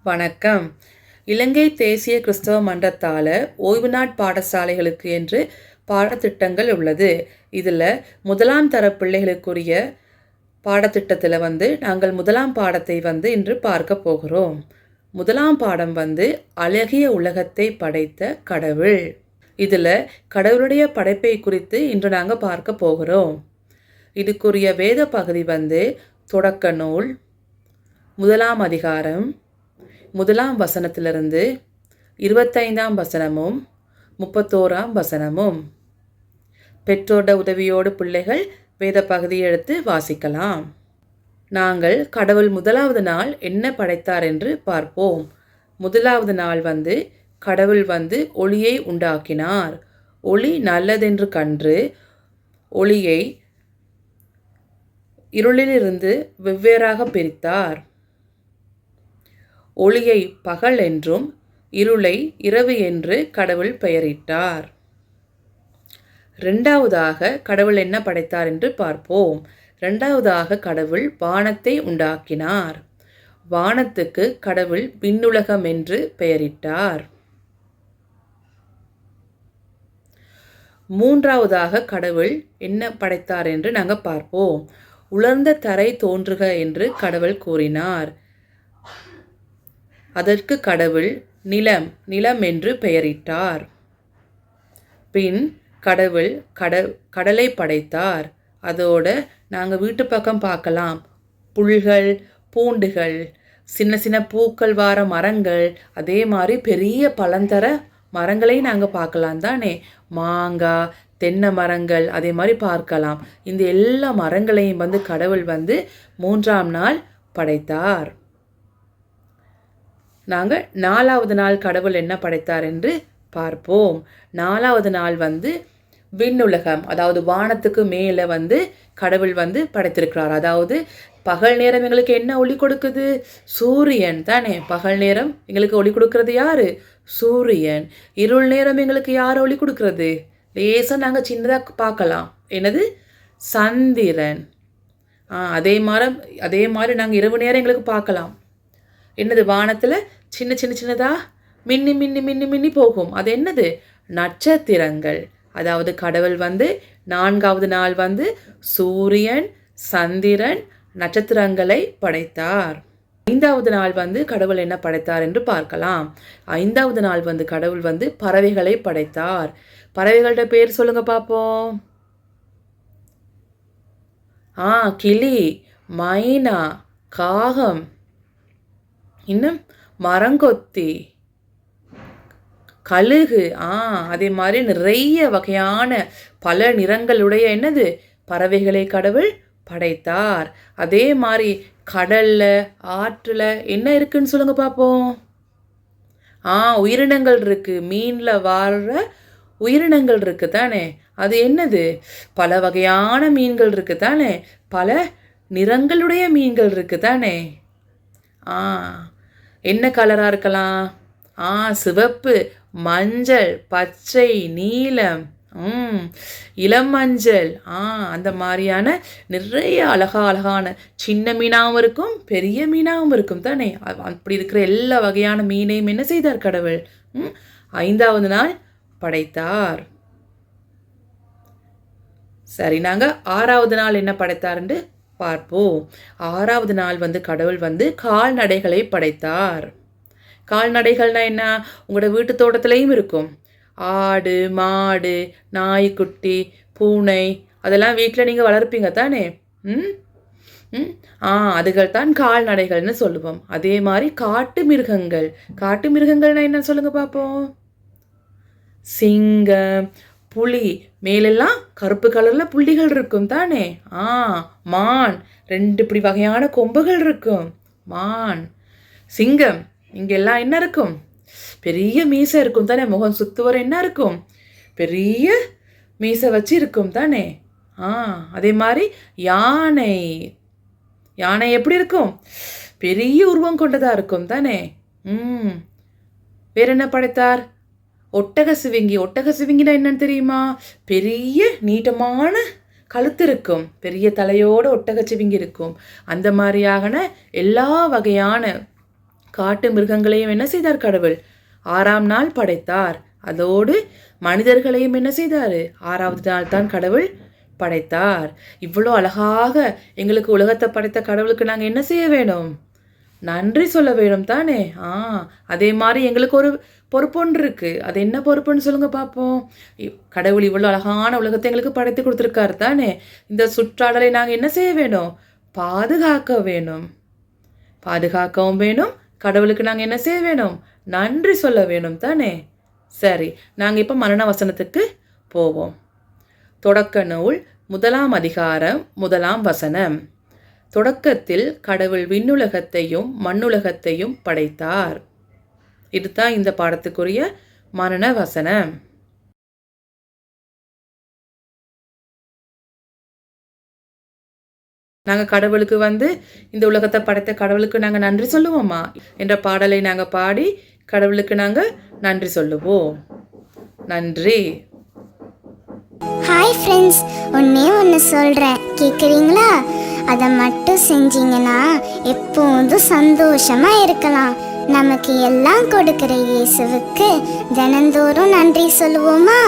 வணக்கம். இலங்கை தேசிய கிறிஸ்தவ மன்றத்தால் ஓய்வு நாட் பாடசாலைகளுக்கு என்று பாடத்திட்டங்கள் உள்ளது. இதில் முதலாம் தர பிள்ளைகளுக்குரிய பாடத்திட்டத்தில் நாங்கள் முதலாம் பாடத்தை இன்று பார்க்க போகிறோம். முதலாம் பாடம் அழகிய உலகத்தை படைத்த கடவுள். இதில் கடவுளுடைய படைப்பை குறித்து இன்று நாங்கள் பார்க்க போகிறோம். இதுக்குரிய வேத பகுதி தொடக்க நூல், முதலாம் அதிகாரம், முதலாம் வசனத்திலிருந்து 25ஆம் வசனமும் 31ஆம் வசனமும். பெற்றோட உதவியோடு பிள்ளைகள் வேத பகுதியை எடுத்து வாசிக்கலாம். நாங்கள் கடவுள் முதலாவது நாள் என்ன படைத்தார் என்று பார்ப்போம். முதலாவது நாள் கடவுள் ஒளியை உண்டாக்கினார். ஒளி நல்லதென்று கண்டு ஒளியை இருளிலிருந்து வெவ்வேறாக பிரித்தார். ஒளியை பகல் என்றும் இருளை இரவு என்று கடவுள் பெயரிட்டார். இரண்டாவதாக கடவுள் என்ன படைத்தார் என்று பார்ப்போம். இரண்டாவதாக கடவுள் வானத்தை உண்டாக்கினார். வானத்துக்கு கடவுள் விண்ணுலகம் என்று பெயரிட்டார். மூன்றாவதாக கடவுள் என்ன படைத்தார் என்று நாங்கள் பார்ப்போம். உலர்ந்த தரை தோன்றுக என்று கடவுள் கூறினார். அதற்கு கடவுள் நிலம் என்று பெயரிட்டார். பின் கடவுள் கடலை படைத்தார். அதோட நாங்கள் வீட்டு பக்கம் பார்க்கலாம். புல்கள், பூண்டுகள், சின்ன சின்ன பூக்கள் வார மரங்கள், அதே மாதிரி பெரிய பழந்தர மரங்களை நாங்கள் பார்க்கலாம் தானே. மாங்காய், தென்னை மரங்கள் அதே மாதிரி பார்க்கலாம். இந்த எல்லா மரங்களையும் கடவுள் மூன்றாம் நாள் படைத்தார். நாங்கள் நாலாவது நாள் கடவுள் என்ன படைத்தார் என்று பார்ப்போம். நாலாவது நாள் விண்ணுலகம், அதாவது வானத்துக்கு மேலே கடவுள் படைத்திருக்கிறார். அதாவது பகல் நேரம் எங்களுக்கு என்ன ஒளி கொடுக்குது? சூரியன் தானே. பகல் நேரம் எங்களுக்கு ஒளி கொடுக்கறது யாரு? சூரியன். இருள் நேரம் எங்களுக்கு யார் ஒளி கொடுக்கறது? லேசாக நாங்கள் சின்னதாக பார்க்கலாம். என்னது? சந்திரன். அதே மாதிரி நாங்கள் இரவு நேரம் எங்களுக்கு பார்க்கலாம். என்னது? வானத்தில் சின்னதாக மின்னி மின்னி மின்னி மின்னி போகும். அது என்னது? நட்சத்திரங்கள். அதாவது கடவுள் நான்காவது நாள் சூரியன், சந்திரன், நட்சத்திரங்களை படைத்தார். ஐந்தாவது நாள் கடவுள் என்ன படைத்தார் என்று பார்க்கலாம். ஐந்தாவது நாள் கடவுள் பறவைகளை படைத்தார். பறவைகளோட பேர் சொல்லுங்க பார்ப்போம். கிளி, மைனா, காகம், இன்னும் மரங்கொத்தி, கழுகு. அதே மாதிரி நிறைய வகையான பல நிறங்களுடைய என்னது பறவைகளை கடவுள் படைத்தார். அதே மாதிரி கடல்ல, ஆற்றுல என்ன இருக்குன்னு சொல்லுங்க பார்ப்போம். உயிரினங்கள் இருக்கு. மீன்ல வாழ்ற உயிரினங்கள் இருக்கு தானே. அது என்னது? பல வகையான மீன்கள் இருக்கு தானே. பல நிறங்களுடைய மீன்கள் இருக்கு தானே. என்ன கலராக இருக்கலாம்? சிவப்பு, மஞ்சள், பச்சை, நீலம், இளம் மஞ்சள். அந்த மாதிரியான நிறைய அழகான சின்ன மீனாகவும் இருக்கும், பெரிய மீனாகவும் இருக்கும் தானே. அப்படி இருக்கிற எல்லா வகையான மீனையும் என்ன செய்தார் கடவுள்? ஐந்தாவது நாள் படைத்தார். சரி, நாங்கள் ஆறாவது நாள் என்ன படைத்தார்ன்னு பார்ப்போம். ஆறாவது நாள் கடவுள் கால்நடைகளை படைத்தார். கால்நடைகள்னா என்ன? உங்களோட வீட்டு தோட்டத்திலையும் இருக்கும். ஆடு, மாடு, நாய்க்குட்டி, பூனை, அதெல்லாம் வீட்டில் நீங்கள் வளர்ப்பீங்க தானே. அதுகள் தான் கால்நடைகள்னு சொல்லுவோம். அதே மாதிரி காட்டு மிருகங்கள். காட்டு மிருகங்கள்னா என்ன சொல்லுங்க பார்ப்போம். சிங்கம், புலி, மேலெல்லாம் கருப்பு கலரில் புள்ளிகள் இருக்கும் தானே. மான், 2 இப்படி வகையான கொம்புகள் இருக்கும். மான், சிங்கம். இங்கெல்லாம் என்ன இருக்கும்? பெரிய மீசை இருக்கும் தானே. முகம் சுத்துவர என்ன இருக்கும்? பெரிய மீசை வச்சு இருக்கும் தானே. அதே மாதிரி யானை. யானை எப்படி இருக்கும்? பெரிய உருவம் கொண்டதாக இருக்கும் தானே. வேற என்ன படைத்தார்? ஒட்டக சிவிங்கி. ஒட்டக சிவிங்கினா என்னன்னு தெரியுமா? பெரிய நீட்டமான கழுத்து இருக்கும், பெரிய தலையோடு ஒட்டக சிவிங்கி இருக்கும். அந்த மாதிரியான எல்லா வகையான காட்டு மிருகங்களையும் என்ன செய்தார் கடவுள்? 6ஆம் நாள் படைத்தார். அதோடு மனிதர்களையும் என்ன செய்தார்? 6வது நாள் தான் கடவுள் படைத்தார். இவ்வளோ அழகாக எங்களுக்கு உலகத்தை படைத்த கடவுளுக்கு நாங்கள் என்ன செய்ய வேணும்? நன்றி சொல்ல வேணும் தானே. அதே மாதிரி எங்களுக்கு ஒரு பொறுப்பொன்று இருக்குது. அது என்ன பொறுப்புன்னு சொல்லுங்கள் பார்ப்போம். கடவுள் இவ்வளோ அழகான உலகத்தை எங்களுக்கு படைத்து கொடுத்துருக்காரு தானே. இந்த சுற்றாடலை நாங்கள் என்ன செய்ய வேணும்? பாதுகாக்க வேணும். பாதுகாக்கவும் வேணும். கடவுளுக்கு நாங்கள் என்ன செய்ய வேணும்? நன்றி சொல்ல வேணும் தானே. சரி, நாங்கள் இப்போ மரண வசனத்துக்கு போவோம். தொடக்க நூல் 1ஆம் அதிகாரம் 1ஆம் வசனம். தொடக்கத்தில் கடவுள் விண்ணுலகத்தையும் மண்ணுலகத்தையும் படைத்தார். இதுதான் இந்த பாடத்துக்குரிய மரண வசனம். நாங்கள் கடவுளுக்கு இந்த உலகத்தை படைத்த கடவுளுக்கு நாங்கள் நன்றி சொல்லுவோமா என்ற பாடலை நாங்கள் பாடி கடவுளுக்கு நாங்கள் நன்றி சொல்லுவோம். நன்றி. ஹாய் ஃப்ரெண்ட்ஸ், ஒன்று சொல்கிறேன், கேட்குறீங்களா? அதை மட்டும் செஞ்சீங்கன்னா எப்போதும் சந்தோஷமாக இருக்கலாம். நமக்கு எல்லாம் கொடுக்குற இயேசுவுக்கு தினந்தோறும் நன்றி சொல்லுவோமா?